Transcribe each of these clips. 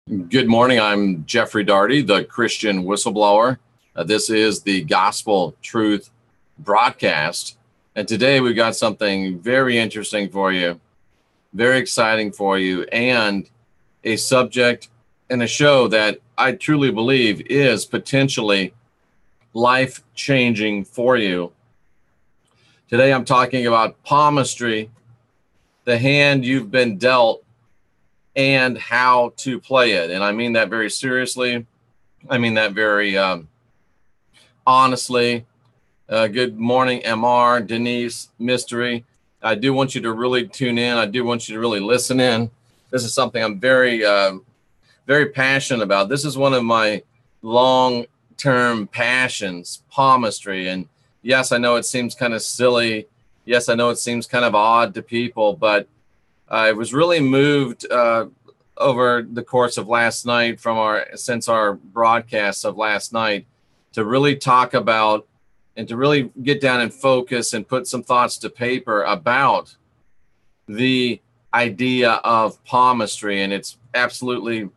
Good morning. I'm Jeffrey Daugherty, the Christian Whistleblower. This is the Gospel Truth broadcast. And today we've got something very interesting for you, very exciting for you, and a subject and a show that I truly believe is potentially life-changing for you. Today I'm talking about palmistry, the hand you've been dealt, and how to play it. And I mean that very seriously. I mean that very honestly. Good morning, MR, Denise, Mystery. I do want you to really tune in. I do want you to really listen in. This is something I'm very passionate about. This is one of my long-term passions, palmistry. And yes, I know it seems kind of silly. Yes, I know it seems kind of odd to people, but I was really moved over the course of last night since our broadcast of last night to really talk about and to really get down and focus and put some thoughts to paper about the idea of palmistry and its absolutely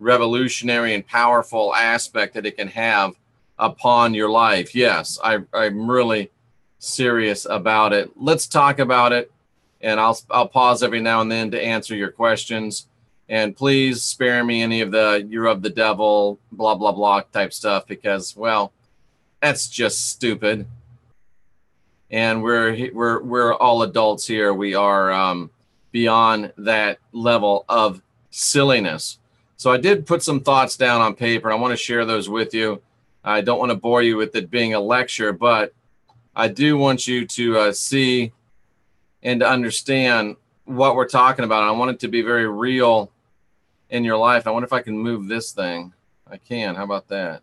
revolutionary and powerful aspect that it can have upon your life. Yes, I'm really serious about it. Let's talk about it. And I'll pause every now and then to answer your questions. And please spare me any of the "you're of the devil," blah, blah, blah type stuff, because, well, that's just stupid. And we're all adults here. We are beyond that level of silliness. So I did put some thoughts down on paper. I want to share those with you. I don't want to bore you with it being a lecture, but I do want you to see and to understand what we're talking about. I want it to be very real in your life. I wonder if I can move this thing. I can. How about that?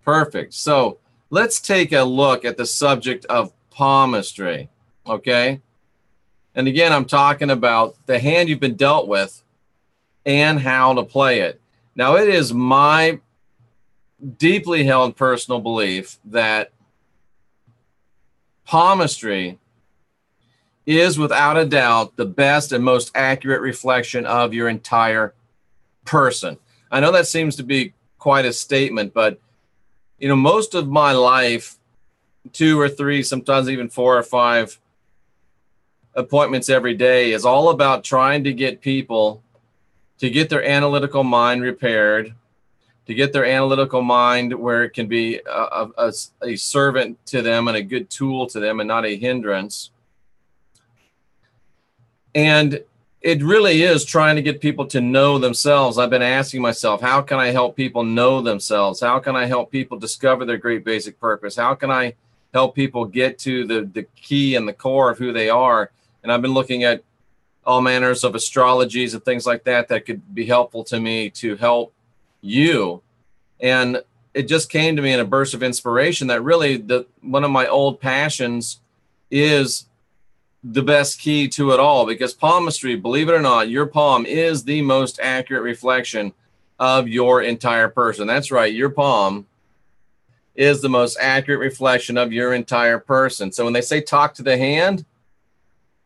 Perfect. So let's take a look at the subject of palmistry, okay? And again, I'm talking about the hand you've been dealt with and how to play it. Now, it is my deeply held personal belief that palmistry is without a doubt the best and most accurate reflection of your entire person. I know that seems to be quite a statement, but you know, most of my life, 2 or 3, sometimes even 4 or 5 appointments every day is all about trying to get people to get their analytical mind repaired, to get their analytical mind where it can be a servant to them and a good tool to them and not a hindrance. And it really is trying to get people to know themselves. I've been asking myself, how can I help people know themselves? How can I help people discover their great basic purpose? How can I help people get to the key and the core of who they are? And I've been looking at all manners of astrologies and things like that that could be helpful to me to help you. And it just came to me in a burst of inspiration that really one of my old passions is the best key to it all, because palmistry, believe it or not, your palm is the most accurate reflection of your entire person. That's right. Your palm is the most accurate reflection of your entire person. So when they say talk to the hand,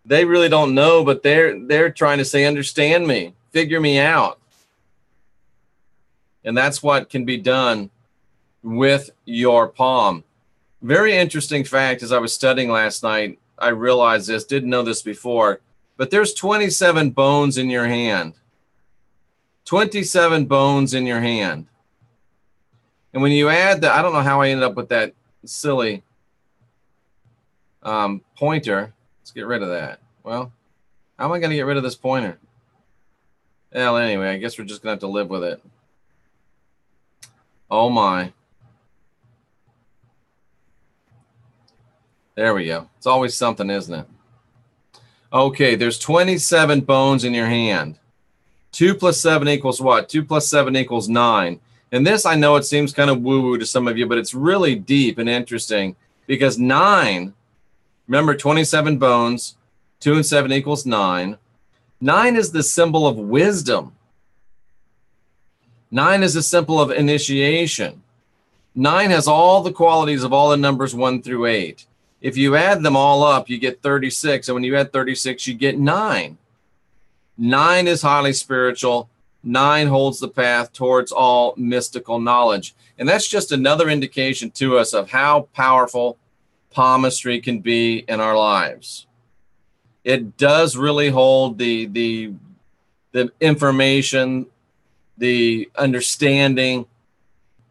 they really don't know, but they're trying to say, understand me, figure me out. And that's what can be done with your palm. Very interesting fact, as I was studying last night, I realized this, didn't know this before, but there's 27 bones in your hand. 27 bones in your hand. And when you add I don't know how I ended up with that silly pointer. Let's get rid of that. Well, how am I going to get rid of this pointer? Well, anyway, I guess we're just going to have to live with it. Oh my. There we go. It's always something, isn't it? Okay, there's 27 bones in your hand. 2 plus 7 equals what? 2 plus 7 equals 9. And this, I know it seems kind of woo-woo to some of you, but it's really deep and interesting because 9, remember 27 bones, 2 and 7 equals 9. 9 is the symbol of wisdom. 9 is a symbol of initiation. 9 has all the qualities of all the numbers 1 through 8. If you add them all up, you get 36. And when you add 36, you get 9. 9 is highly spiritual. 9 holds the path towards all mystical knowledge. And that's just another indication to us of how powerful palmistry can be in our lives. It does really hold the information, the understanding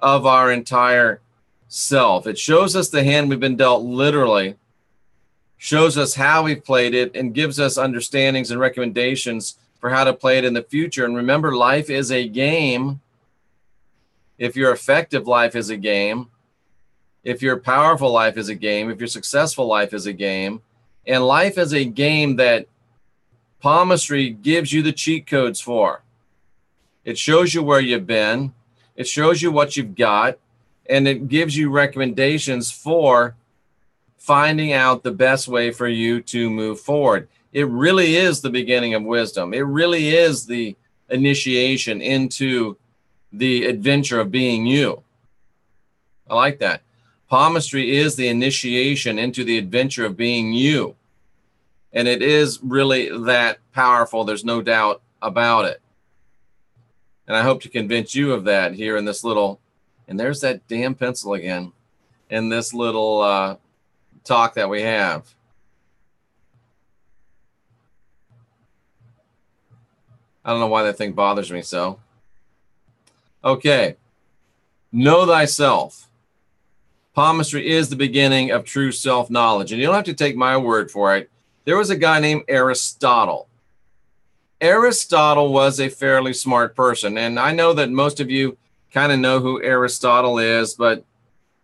of our entire self. It shows us the hand we've been dealt literally, shows us how we've played it, and gives us understandings and recommendations for how to play it in the future. And remember, life is a game. If you're effective, life is a game. If you're powerful, life is a game. If you're successful, life is a game. And life is a game that palmistry gives you the cheat codes for. It shows you where you've been. It shows you what you've got. And it gives you recommendations for finding out the best way for you to move forward. It really is the beginning of wisdom. It really is the initiation into the adventure of being you. I like that. Palmistry is the initiation into the adventure of being you. And it is really that powerful. There's no doubt about it. And I hope to convince you of that here in this little, and there's that damn pencil again, in this little talk that we have. I don't know why that thing bothers me so. Okay. Know thyself. Palmistry is the beginning of true self-knowledge. And you don't have to take my word for it. There was a guy named Aristotle. Aristotle was a fairly smart person. And I know that most of you kind of know who Aristotle is, but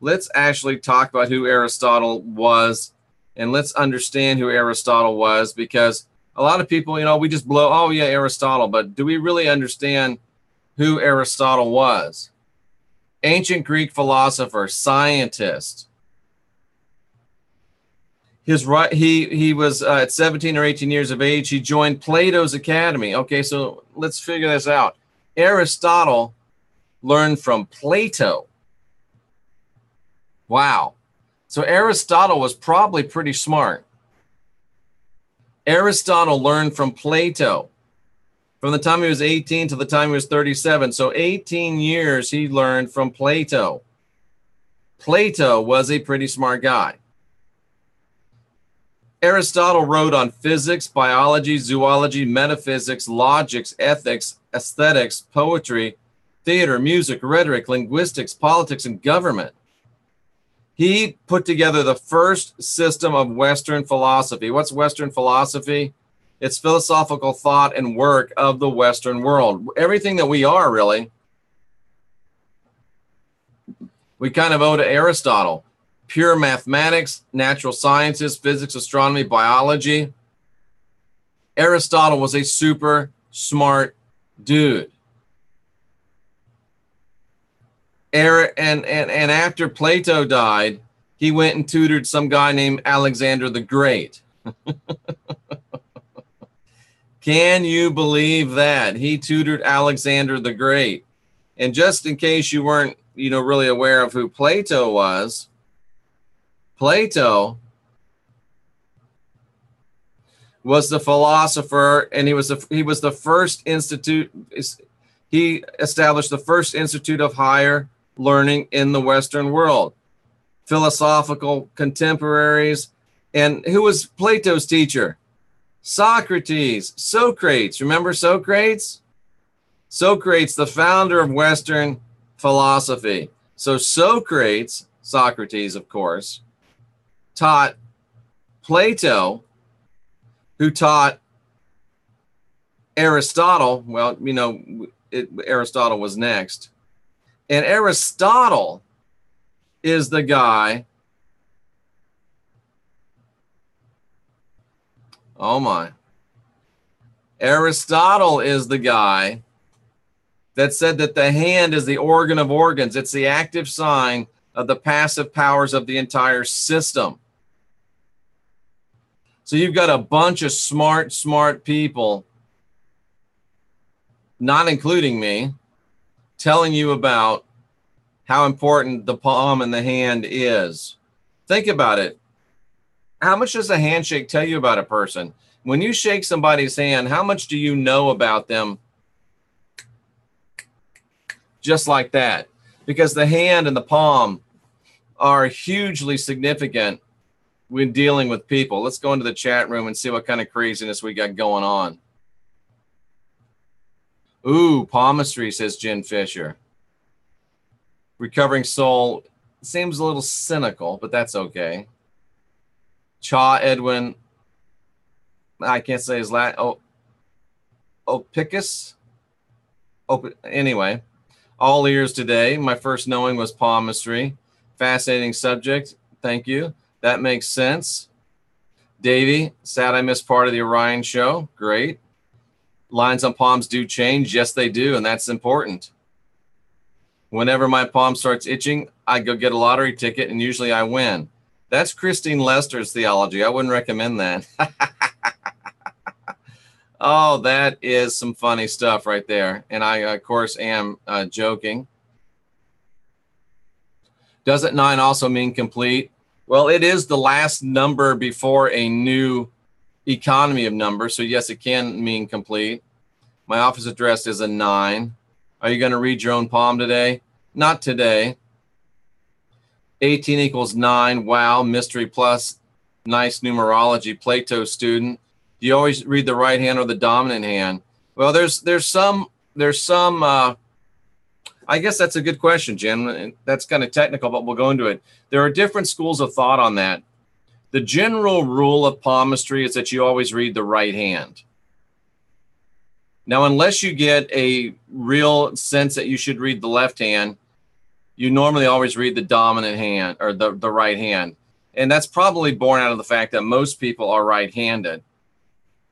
let's actually talk about who Aristotle was, and let's understand who Aristotle was, because a lot of people, you know, we just blow, oh yeah, Aristotle, but do we really understand who Aristotle was? Ancient Greek philosopher, scientist. He was at 17 or 18 years of age, he joined Plato's academy. Okay, so let's figure this out. Aristotle learned from Plato. Wow. So Aristotle was probably pretty smart. Aristotle learned from Plato from the time he was 18 to the time he was 37. So 18 years he learned from Plato. Plato was a pretty smart guy. Aristotle wrote on physics, biology, zoology, metaphysics, logics, ethics, aesthetics, poetry, theater, music, rhetoric, linguistics, politics, and government. He put together the first system of Western philosophy. What's Western philosophy? It's philosophical thought and work of the Western world. Everything that we are, really, we kind of owe to Aristotle. Pure mathematics, natural sciences, physics, astronomy, biology. Aristotle was a super smart dude. And after Plato died, he went and tutored some guy named Alexander the Great. Can you believe that? He tutored Alexander the Great. And just in case you weren't, really aware of who Plato was, Plato was the philosopher, and he was the first institute. He established the first institute of higher learning in the Western world. Philosophical contemporaries. And who was Plato's teacher? Socrates, Socrates. Remember Socrates? Socrates, the founder of Western philosophy. So Socrates, of course, taught Plato, who taught Aristotle. Well, Aristotle was next. And Aristotle is the guy. Oh my. Aristotle is the guy that said that the hand is the organ of organs. It's the active sign of the passive powers of the entire system. So you've got a bunch of smart people, not including me, telling you about how important the palm and the hand is. Think about it. How much does a handshake tell you about a person? When you shake somebody's hand, how much do you know about them just like that, because the hand and the palm are hugely significant when dealing with people. Let's go into the chat room and see what kind of craziness we got going on. Ooh, palmistry, says Jen Fisher. Recovering soul seems a little cynical, but that's okay. Cha Edwin, I can't say his last. Opicus. Anyway, all ears today. My first knowing was palmistry. Fascinating subject. Thank you. That makes sense. Davey, sad I missed part of the Orion show. Great. Lines on palms do change. Yes, they do, and that's important. Whenever my palm starts itching, I go get a lottery ticket, and usually I win. That's Christine Lester's theology. I wouldn't recommend that. Oh, that is some funny stuff right there. And I, of course, am joking. Doesn't 9 also mean complete? Well, it is the last number before a new economy of numbers. So, yes, it can mean complete. My office address is a 9. Are you going to read your own palm today? Not today. 18 equals 9. Wow, mystery plus. Nice numerology. Plato student. Do you always read the right hand or the dominant hand? Well, there's some. I guess that's a good question, Jen. That's kind of technical, but we'll go into it. There are different schools of thought on that. The general rule of palmistry is that you always read the right hand. Now, unless you get a real sense that you should read the left hand, you normally always read the dominant hand or the right hand. And that's probably born out of the fact that most people are right-handed.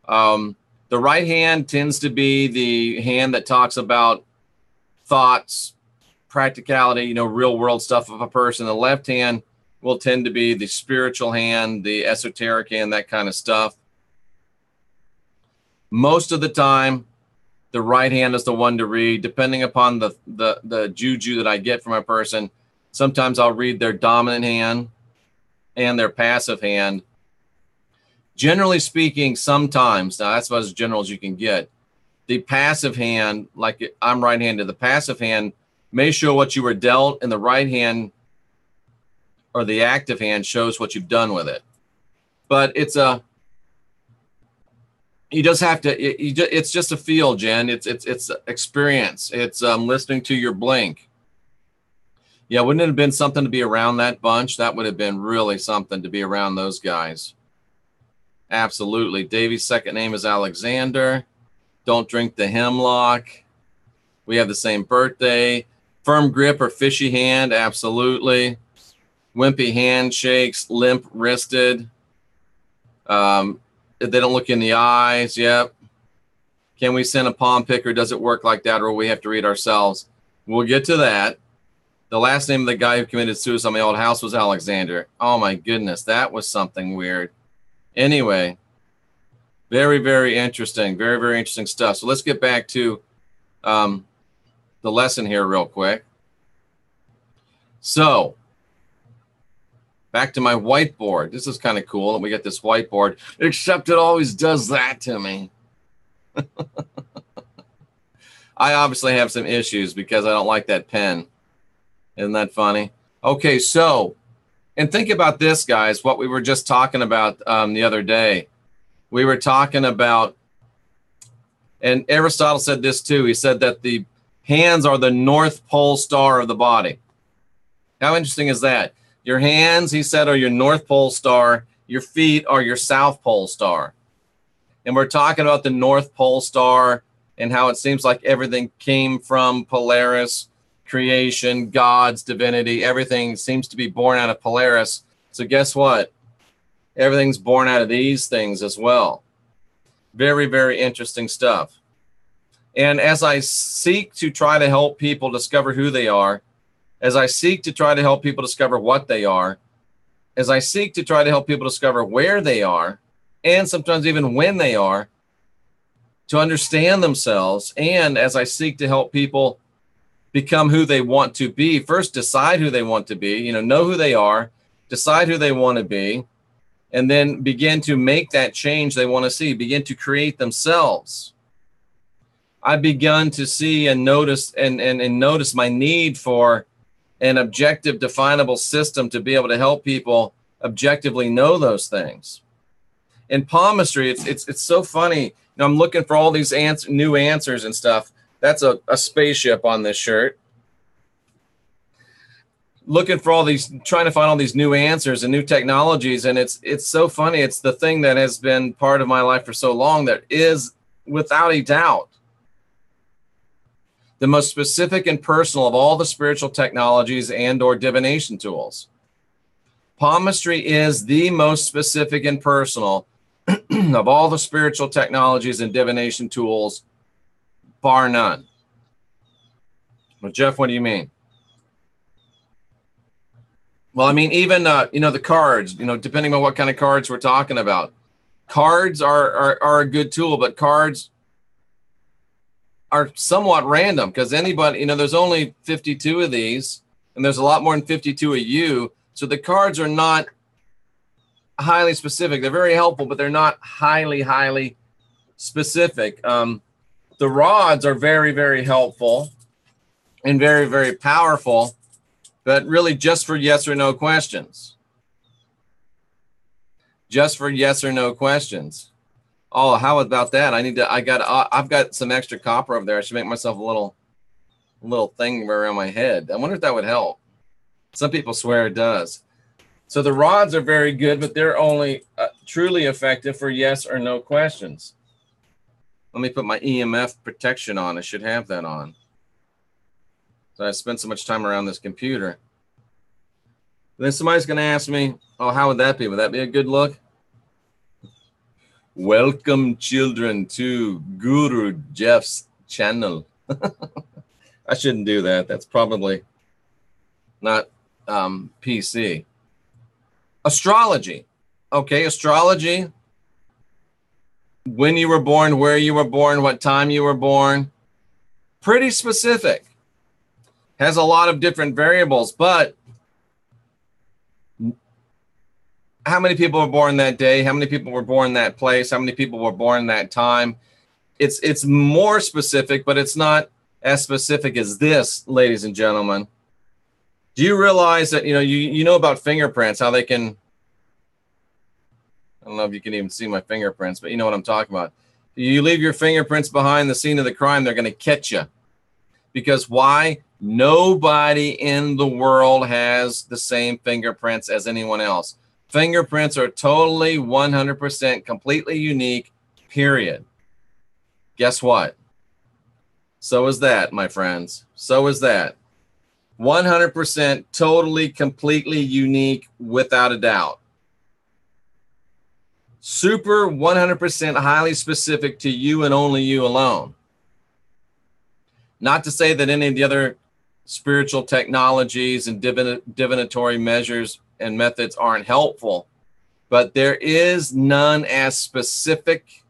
The right hand tends to be the hand that talks about thoughts, practicality, real world stuff of a person. The left hand will tend to be the spiritual hand, the esoteric hand, that kind of stuff. Most of the time, the right hand is the one to read, depending upon the juju that I get from a person. Sometimes I'll read their dominant hand and their passive hand. Generally speaking, sometimes, now that's about as general as you can get, the passive hand, like I'm right-handed, the passive hand may show what you were dealt, and the right hand or the active hand shows what you've done with it. But it's you just have to, it's just a feel, Jen. It's experience. It's listening to your blink. Yeah, wouldn't it have been something to be around that bunch? That would have been really something to be around those guys. Absolutely. Davy's second name is Alexander. Don't drink the hemlock. We have the same birthday. Firm grip or fishy hand. Absolutely. Wimpy handshakes. Limp wristed. If they don't look in the eyes. Yep. Can we send a palm picker? Does it work like that, or will we have to read ourselves? We'll get to that. The last name of the guy who committed suicide in my old house was Alexander. Oh, my goodness. That was something weird. Anyway, very, very interesting. Very, very interesting stuff. So let's get back to the lesson here real quick. So back to my whiteboard. This is kind of cool that we get this whiteboard, except it always does that to me. I obviously have some issues because I don't like that pen. Isn't that funny? Okay, so, and think about this, guys, what we were just talking about the other day. We were talking about, and Aristotle said this too. He said that the hands are the North Pole star of the body. How interesting is that? Your hands, he said, are your North Pole star. Your feet are your South Pole star. And we're talking about the North Pole star and how it seems like everything came from Polaris, creation, God's divinity. Everything seems to be born out of Polaris. So guess what? Everything's born out of these things as well. Very, very interesting stuff. And as I seek to try to help people discover who they are, as I seek to try to help people discover what they are, as I seek to try to help people discover where they are, and sometimes even when they are, to understand themselves, and as I seek to help people become who they want to be, first decide who they want to be, know who they are, decide who they want to be, and then begin to make that change they want to see, begin to create themselves. I've begun to see and notice and notice my need for an objective, definable system to be able to help people objectively know those things. In palmistry, it's so funny. You know, I'm looking for all these new answers and stuff. That's a spaceship on this shirt. Looking for all these, trying to find all these new answers and new technologies, and it's so funny. It's the thing that has been part of my life for so long that is, without a doubt, the most specific and personal of all the spiritual technologies and or divination tools. Palmistry is the most specific and personal of all the spiritual technologies and divination tools, bar none. Well, Jeff, what do you mean? Well, I mean, even, you know, the cards, you know, depending on what kind of cards we're talking about. Cards are a good tool, but cards are somewhat random because anybody, you know, there's only 52 of these and there's a lot more than 52 of you. So the cards are not highly specific. They're very helpful, but they're not highly specific. The rods are very, very helpful and very, very powerful, but really just for yes or no questions. Just for yes or no questions. Oh, how about that? I've got some extra copper over there. I should make myself a little thing around my head. I wonder if that would help. Some people swear it does. So the rods are very good, but they're only truly effective for yes or no questions. Let me put my EMF protection on. I should have that on. So I spent so much time around this computer. Then somebody's going to ask me, oh, how would that be? Would that be a good look? Welcome, children, to Guru Jeff's channel. I shouldn't do that. That's probably not PC. Astrology. Okay, astrology. When you were born, where you were born, what time you were born. Pretty specific. Has a lot of different variables, but how many people were born that day? How many people were born that place? How many people were born that time? It's more specific, but it's not as specific as this, ladies and gentlemen. Do you realize that, you know about fingerprints, how they can, I don't know if you can even see my fingerprints, but you know what I'm talking about. You leave your fingerprints behind the scene of the crime, they're going to catch you. Because why? Nobody in the world has the same fingerprints as anyone else. Fingerprints are totally 100% completely unique, period. Guess what? So is that, my friends. So is that. 100% totally, completely unique, without a doubt. Super 100% highly specific to you and only you alone. Not to say that any of the other spiritual technologies and divinatory measures and methods aren't helpful, but there is none as specific,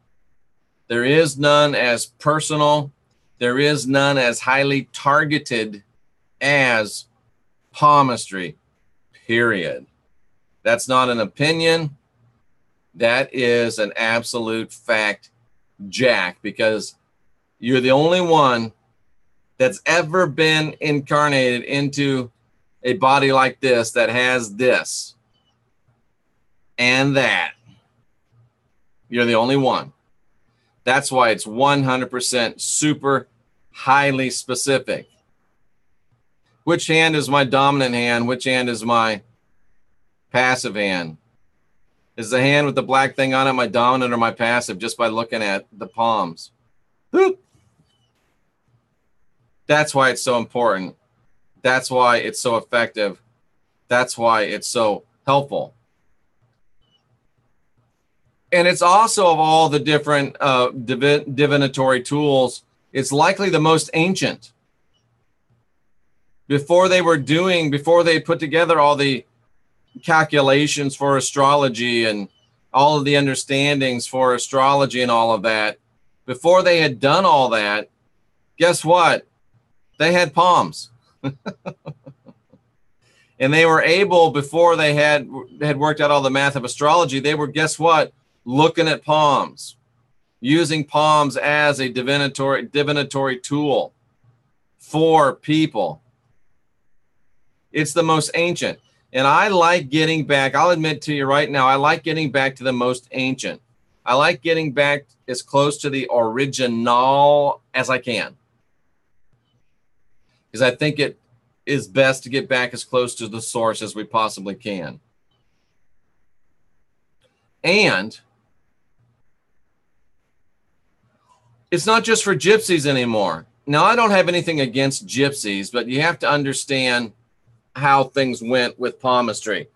there is none as personal, there is none as highly targeted as palmistry, period. That's not an opinion. That is an absolute fact, Jack, because you're the only one that's ever been incarnated into a body like this that has this and that. You're the only one. That's why it's 100% super highly specific. Which hand is my dominant hand? Which hand is my passive hand? Is the hand with the black thing on it my dominant or my passive, just by looking at the palms? Boop. That's why it's so important. That's why it's so effective. That's why it's so helpful. And it's also, of all the different divinatory tools, it's likely the most ancient. Before they put together all the calculations for astrology and all of the understandings for astrology and all of that, before they had done all that, guess what? They had palms. And they were able, before they had worked out all the math of astrology, they were, guess what? Looking at palms. using palms as a divinatory tool for people. It's the most ancient. And I like getting back, I'll admit to you right now, I like getting back to the most ancient. I like getting back as close to the original as I can, because I think it is best to get back as close to the source as we possibly can. And it's not just for gypsies anymore. Now, I don't have anything against gypsies, but you have to understand how things went with palmistry.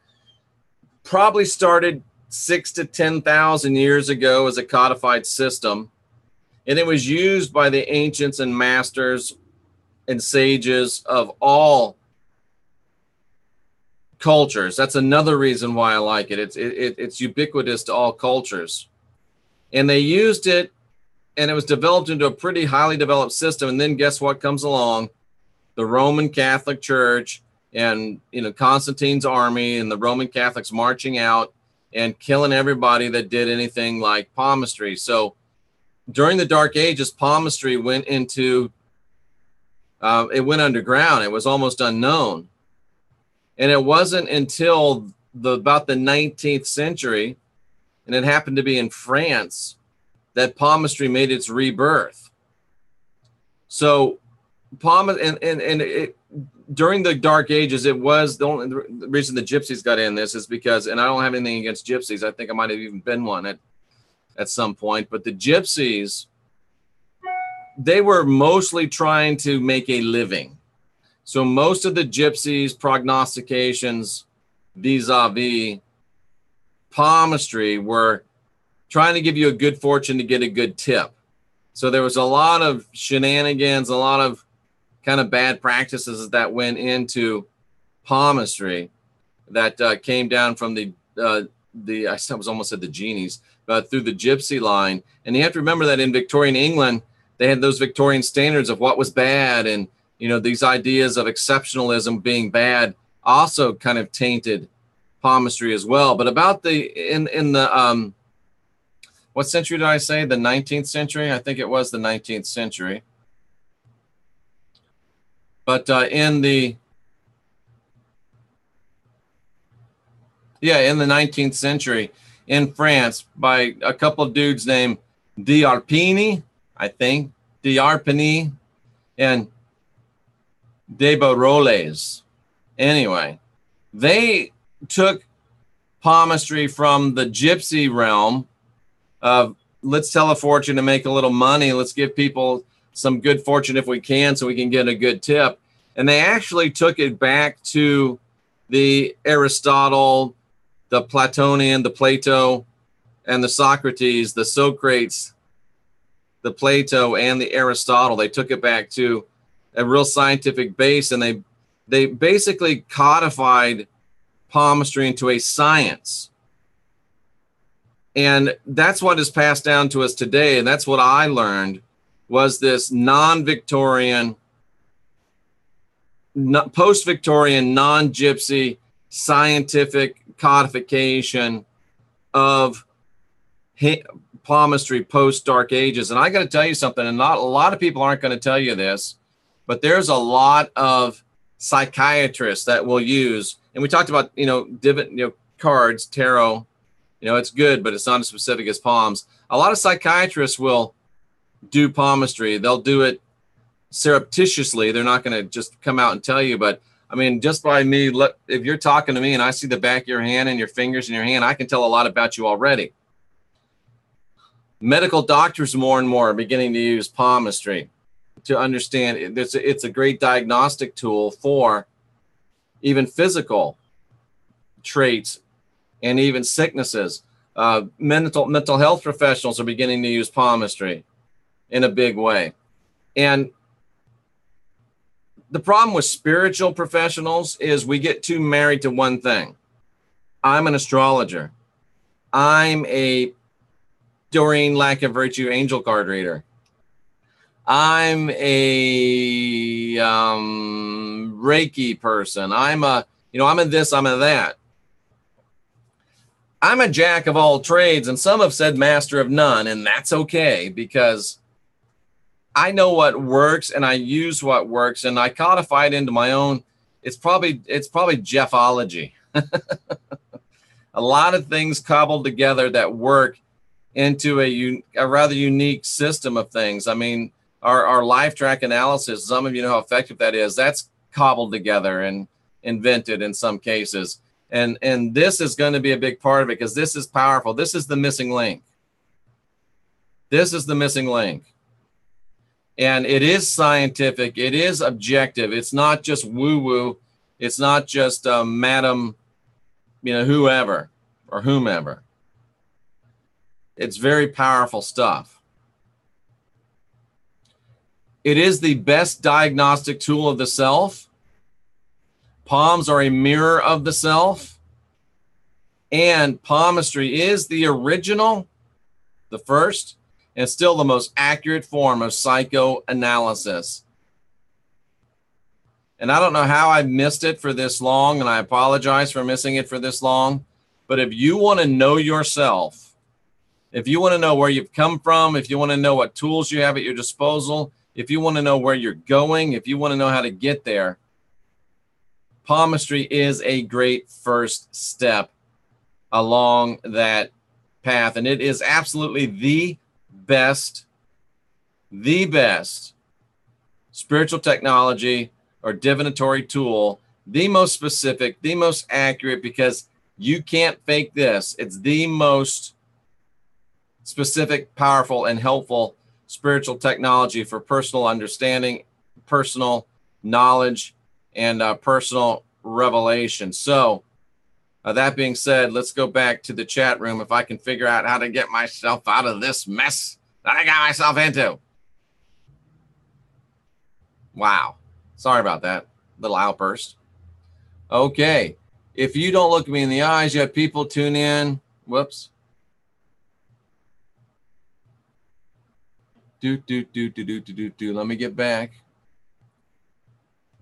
Probably started 6,000 to 10,000 years ago as a codified system, and it was used by the ancients and masters and sages of all cultures. That's another reason why I like it. It's ubiquitous to all cultures, and they used it, and it was developed into a pretty highly developed system. And then guess what comes along? The Roman Catholic Church, and Constantine's army, and the Roman Catholics marching out and killing everybody that did anything like palmistry. So during the Dark Ages, palmistry went into it went underground. It was almost unknown. And it wasn't until about the 19th century, and it happened to be in France, that palmistry made its rebirth. So during the Dark Ages, it was the reason the gypsies got in this is because, and I don't have anything against gypsies. I think I might have even been one at some point, but the gypsies, they were mostly trying to make a living. So most of the gypsies' prognostications vis-a-vis palmistry were trying to give you a good fortune to get a good tip. So there was a lot of shenanigans, a lot of kind of bad practices that went into palmistry that came down from I was almost said the genies, but through the gypsy line. And you have to remember that in Victorian England, they had those Victorian standards of what was bad, and these ideas of exceptionalism being bad also kind of tainted palmistry as well. But about in the what century did I say? The 19th century? I think it was the 19th century. But in the 19th century in France, by a couple of dudes named D'Arpini, I think, D'Arpini and de Barroles. Anyway, they took palmistry from the gypsy realm of let's tell a fortune to make a little money. Let's give people some good fortune if we can, so we can get a good tip. And they actually took it back to the Aristotle, the Platonian, the Plato, and the Socrates, the Socrates, the Plato, and the Aristotle. They took it back to a real scientific base, and they basically codified palmistry into a science. And that's what is passed down to us today. And that's what I learned, was this non-Victorian, post-Victorian, non-gypsy scientific codification of palmistry post-Dark Ages. And I got to tell you something, and not a lot of people aren't going to tell you this, but there's a lot of psychiatrists that will use, and we talked about, cards, tarot, it's good, but it's not as specific as palms. A lot of psychiatrists will do palmistry. They'll do it surreptitiously. They're not going to just come out and tell you, but I mean, just by me, if you're talking to me and I see the back of your hand and your fingers in your hand, I can tell a lot about you already. Medical doctors more and more are beginning to use palmistry to understand it's a great diagnostic tool for even physical traits and even sicknesses. Mental health professionals are beginning to use palmistry in a big way. And the problem with spiritual professionals is we get too married to one thing. I'm an astrologer. I'm a Doreen Lack of Virtue angel card reader. I'm a Reiki person. I'm a this, I'm a that. I'm a jack of all trades, and some have said master of none, and that's okay because I know what works and I use what works, and I codify it into my own. It's probably Jeffology. A lot of things cobbled together that work into a rather unique system of things. I mean, our LIFETRACK analysis, some of you know how effective that is. That's cobbled together and invented in some cases. And this is going to be a big part of it because this is powerful. This is the missing link. This is the missing link. And it is scientific. It is objective. It's not just woo-woo. It's not just Madam, whoever or whomever. It's very powerful stuff. It is the best diagnostic tool of the self. Palms are a mirror of the self. And palmistry is the original, the first, and still the most accurate form of psychoanalysis. And I don't know how I missed it for this long, and I apologize for missing it for this long. But if you want to know yourself, if you want to know where you've come from, if you want to know what tools you have at your disposal, if you want to know where you're going, if you want to know how to get there, palmistry is a great first step along that path. And it is absolutely the best spiritual technology or divinatory tool, the most specific, the most accurate, because you can't fake this. It's the most specific, powerful, and helpful spiritual technology for personal understanding, personal knowledge, and personal revelation. So that being said, let's go back to the chat room if I can figure out how to get myself out of this mess that I got myself into. Wow. Sorry about that little outburst. Okay. If you don't look me in the eyes, you have people tune in. Whoops. Let me get back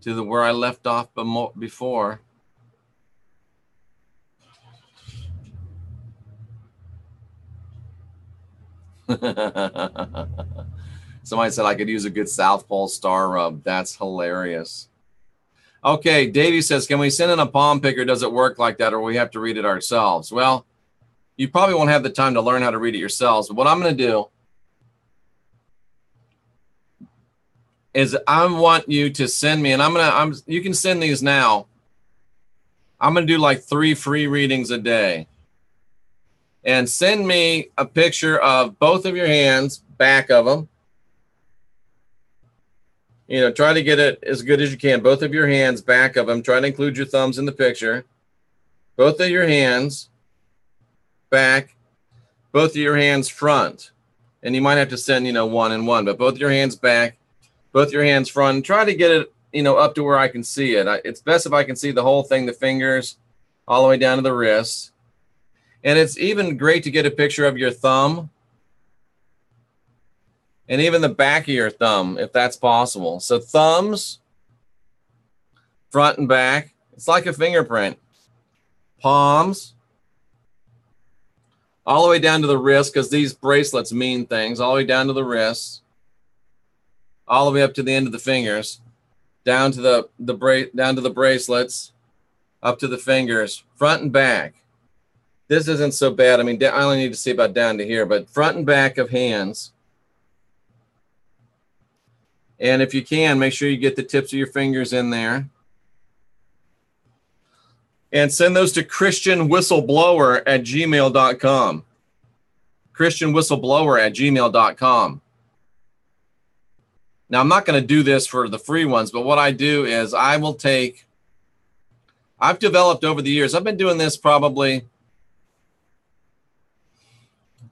to where I left off before. Somebody said I could use a good South Pole star rub. That's hilarious. Okay, Davey says, can we send in a palm picker? Does it work like that, or we have to read it ourselves? Well, you probably won't have the time to learn how to read it yourselves. But what I'm going to do is I want you to send me, and you can send these now. I'm going to do like 3 free readings a day. And send me a picture of both of your hands, back of them. Try to get it as good as you can. Both of your hands, back of them. Try to include your thumbs in the picture. Both of your hands, back. Both of your hands, front. And you might have to send, one and one. But both your hands back. Both your hands front. And try to get it, up to where I can see it. It's best if I can see the whole thing, the fingers, all the way down to the wrists. And it's even great to get a picture of your thumb. And even the back of your thumb, if that's possible. So thumbs, front and back. It's like a fingerprint. Palms, all the way down to the wrist, because these bracelets mean things. All the way down to the wrists, all the way up to the end of the fingers, down to the bracelets, up to the fingers, front and back. This isn't so bad. I mean, I only need to see about down to here, but front and back of hands. And if you can, make sure you get the tips of your fingers in there. And send those to christianwhistleblower@gmail.com. christianwhistleblower@gmail.com. Now, I'm not going to do this for the free ones, but what I do is I've developed over the years, I've been doing this probably, it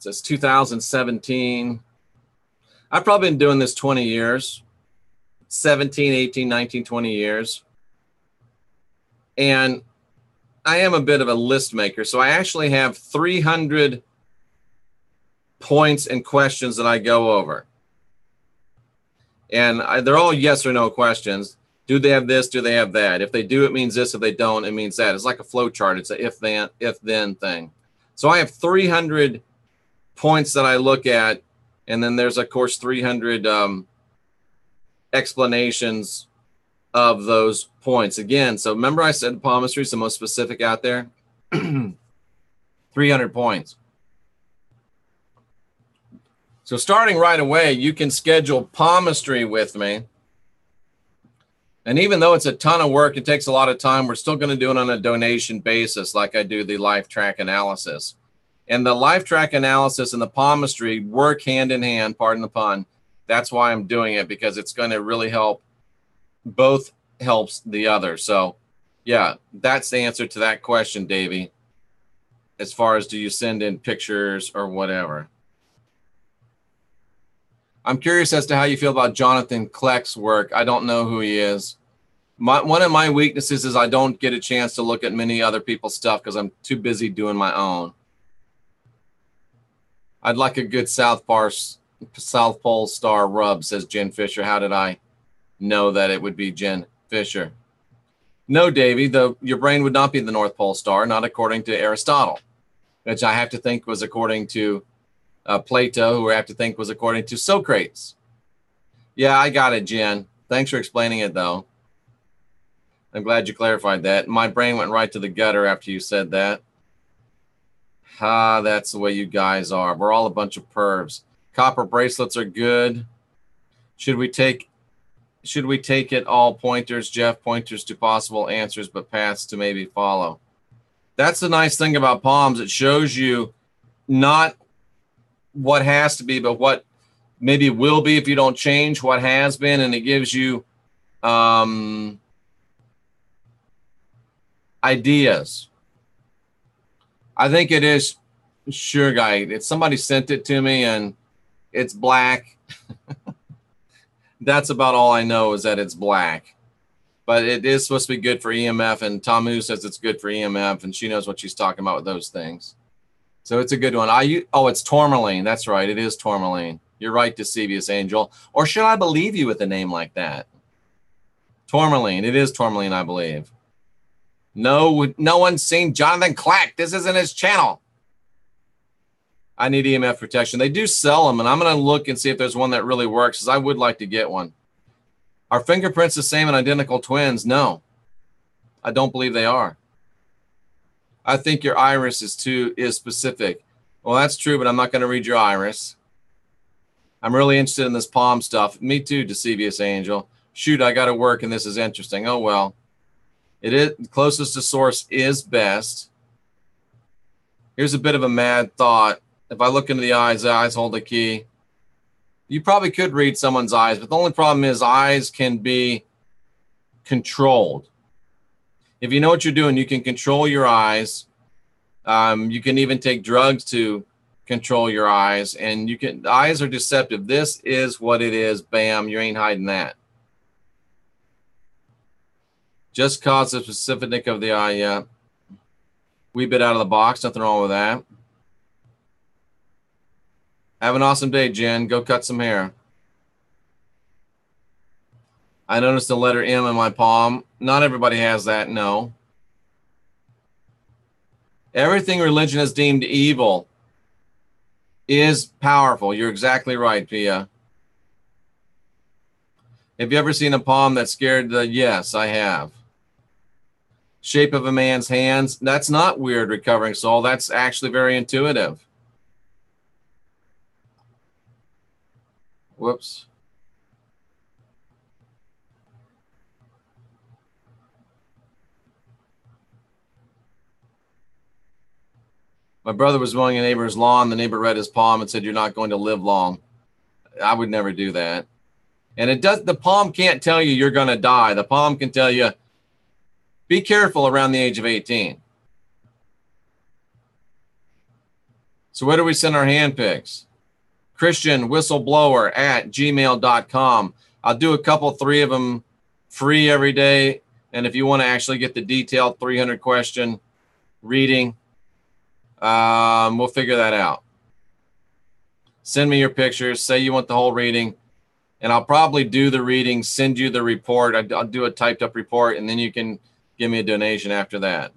says 2017. I've probably been doing this 20 years. 17, 18, 19, 20 years. And I am a bit of a list maker. So I actually have 300 points and questions that I go over. And they're all yes or no questions. Do they have this? Do they have that? If they do, it means this. If they don't, it means that. It's like a flow chart. It's an if then thing. So I have 300 points that I look at, and then there's, of course, 300 explanations of those points. Again, so remember I said palmistry is the most specific out there? 300 points. So starting right away, you can schedule palmistry with me. And even though it's a ton of work, it takes a lot of time, we're still going to do it on a donation basis like I do the LifeTrack analysis. And the LifeTrack analysis and the palmistry work hand in hand, pardon the pun. That's why I'm doing it, because it's going to really help. Both helps the other. So, yeah, that's the answer to that question, Davey, as far as do you send in pictures or whatever. I'm curious as to how you feel about Jonathan Kleck's work. I don't know who he is. One of my weaknesses is I don't get a chance to look at many other people's stuff because I'm too busy doing my own. I'd like a good South Pole Star rub, says Jen Fisher. How did I know that it would be Jen Fisher? No, Davey, your brain would not be the North Pole Star, not according to Aristotle, which I have to think was according to Plato, who I have to think was according to Socrates. Yeah, I got it, Jen. Thanks for explaining it, though. I'm glad you clarified that. My brain went right to the gutter after you said that. That's the way you guys are. We're all a bunch of pervs. Copper bracelets are good. Should we take it all pointers, Jeff? Pointers to possible answers, but paths to maybe follow. That's the nice thing about palms. It shows you not what has to be, but what maybe will be if you don't change what has been, and it gives you ideas. I think it is sure, guy. Somebody sent it to me, and it's black. That's about all I know is that it's black. But it is supposed to be good for EMF, and Tamu says it's good for EMF, and she knows what she's talking about with those things. So it's a good one. It's tourmaline. That's right. It is tourmaline. You're right, Deceivious Angel. Or should I believe you with a name like that? Tourmaline. It is tourmaline, I believe. No one's seen Jonathan Kleck. This isn't his channel. I need EMF protection. They do sell them, and I'm going to look and see if there's one that really works, because I would like to get one. Are fingerprints the same and identical twins? No. I don't believe they are. I think your iris is specific. Well, that's true, but I'm not going to read your iris. I'm really interested in this palm stuff. Me too, Deceivious Angel. Shoot, I got to work, and this is interesting. Oh, well. It is closest to source is best. Here's a bit of a mad thought. If I look into the eyes hold the key. You probably could read someone's eyes, but the only problem is eyes can be controlled. If you know what you're doing, you can control your eyes. You can even take drugs to control your eyes, and eyes are deceptive. This is what it is. Bam, you ain't hiding that. Just cause the specific of the eye, yeah. Wee bit out of the box, nothing wrong with that. Have an awesome day, Jen. Go cut some hair. I noticed the letter M in my palm. Not everybody has that, no. Everything religion has deemed evil is powerful. You're exactly right, Pia. Have you ever seen a palm that scared the... Yes, I have. Shape of a man's hands. That's not weird, Recovering Soul. That's actually very intuitive. Whoops. My brother was mowing a neighbor's lawn. The neighbor read his palm and said, "You're not going to live long." I would never do that. And the palm can't tell you you're going to die. The palm can tell you, be careful around the age of 18. So where do we send our hand pics? Christian Whistleblower at gmail.com. I'll do a couple, 3 of them free every day. And if you want to actually get the detailed 300 question reading, we'll figure that out. Send me your pictures. Say you want the whole reading. And I'll probably do the reading, send you the report. I'll do a typed up report, and then you can give me a donation after that.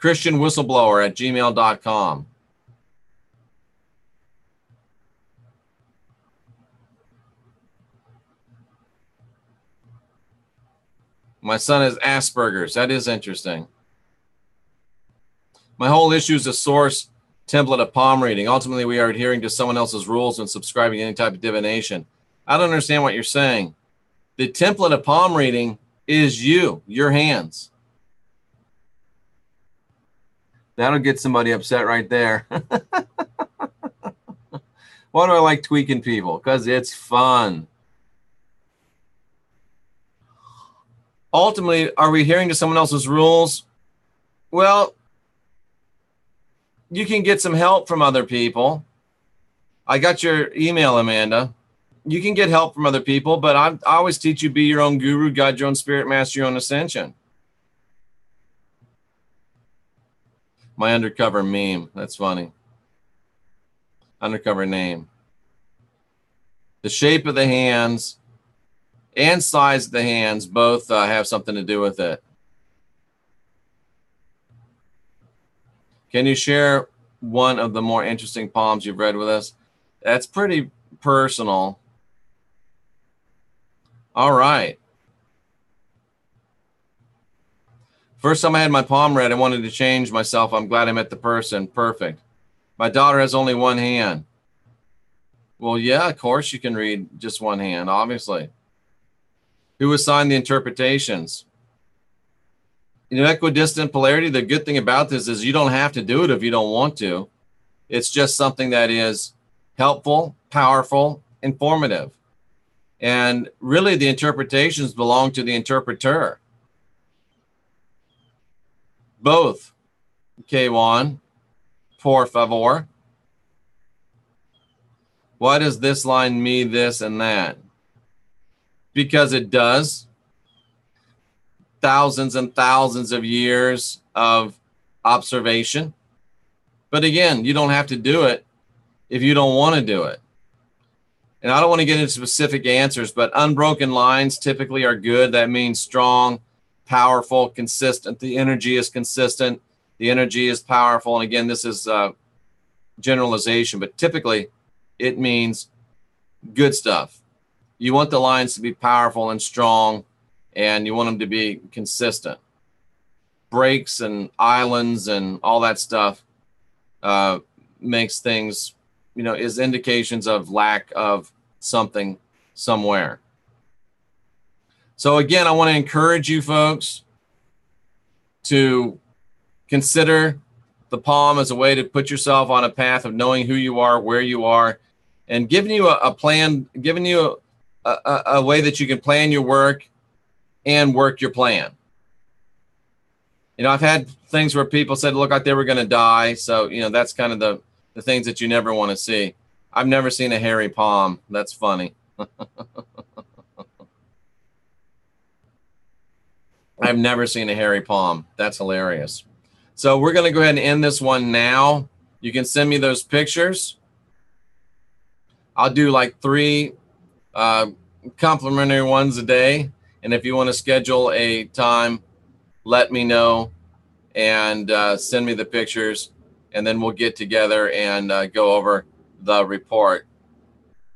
ChristianWhistleBlower@gmail.com. My son has Asperger's. That is interesting. My whole issue is the source template of palm reading. Ultimately, we are adhering to someone else's rules and subscribing to any type of divination. I don't understand what you're saying. The template of palm reading is you, your hands. That'll get somebody upset right there. Why do I like tweaking people? Because it's fun. Ultimately, are we adhering to someone else's rules? Well, you can get some help from other people. I got your email, Amanda. You can get help from other people, but I always teach you be your own guru, guide your own spirit, master your own ascension. My undercover meme. That's funny. Undercover name. The shape of the hands and size of the hands both have something to do with it. Can you share one of the more interesting palms you've read with us? That's pretty personal. All right. First time I had my palm read, I wanted to change myself. I'm glad I met the person. Perfect. My daughter has only one hand. Well, yeah, of course you can read just one hand, obviously. Who assigned the interpretations? You know, equidistant polarity, the good thing about this is you don't have to do it if you don't want to. It's just something that is helpful, powerful, informative. And really the interpretations belong to the interpreter. Both. K1, por favor. Why does this line mean this and that? Because it does. Thousands and thousands of years of observation. But again, you don't have to do it if you don't want to do it. And I don't want to get into specific answers, but unbroken lines typically are good. That means strong, powerful, consistent. The energy is consistent. The energy is powerful. And again, this is generalization, but typically it means good stuff. You want the lines to be powerful and strong, and you want them to be consistent. Breaks and islands and all that stuff makes things, you know, is indications of lack of something somewhere. So again, I want to encourage you folks to consider the palm as a way to put yourself on a path of knowing who you are, where you are, and giving you a plan, giving you a way that you can plan your work and work your plan. You know, I've had things where people said, look like they were going to die. So, you know, that's kind of the things that you never want to see. I've never seen a hairy palm. That's funny. I've never seen a hairy palm. That's hilarious. So we're going to go ahead and end this one now. You can send me those pictures. I'll do like 3 complimentary ones a day. And if you want to schedule a time, let me know and send me the pictures. And then we'll get together and go over the report.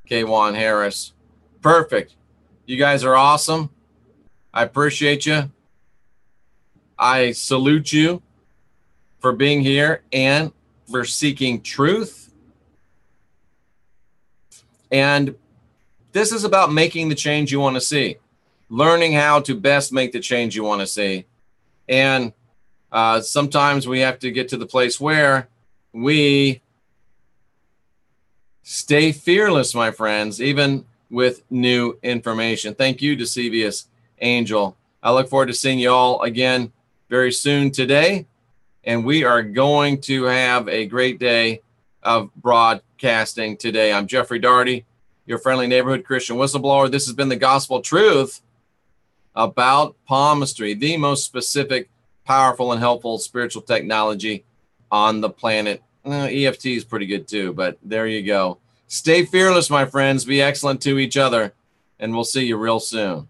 K1 Harris. Perfect. You guys are awesome. I appreciate you. I salute you for being here and for seeking truth. And this is about making the change you want to see, learning how to best make the change you want to see. And sometimes we have to get to the place where we stay fearless, my friends, even with new information. Thank you, Deceivious Angel. I look forward to seeing you all again very soon today. And we are going to have a great day of broadcasting today. I'm Jeffrey Daugherty, your friendly neighborhood Christian whistleblower. This has been the gospel truth about palmistry, the most specific, powerful, and helpful spiritual technology on the planet. EFT is pretty good too, but there you go. Stay fearless, my friends. Be excellent to each other, and we'll see you real soon.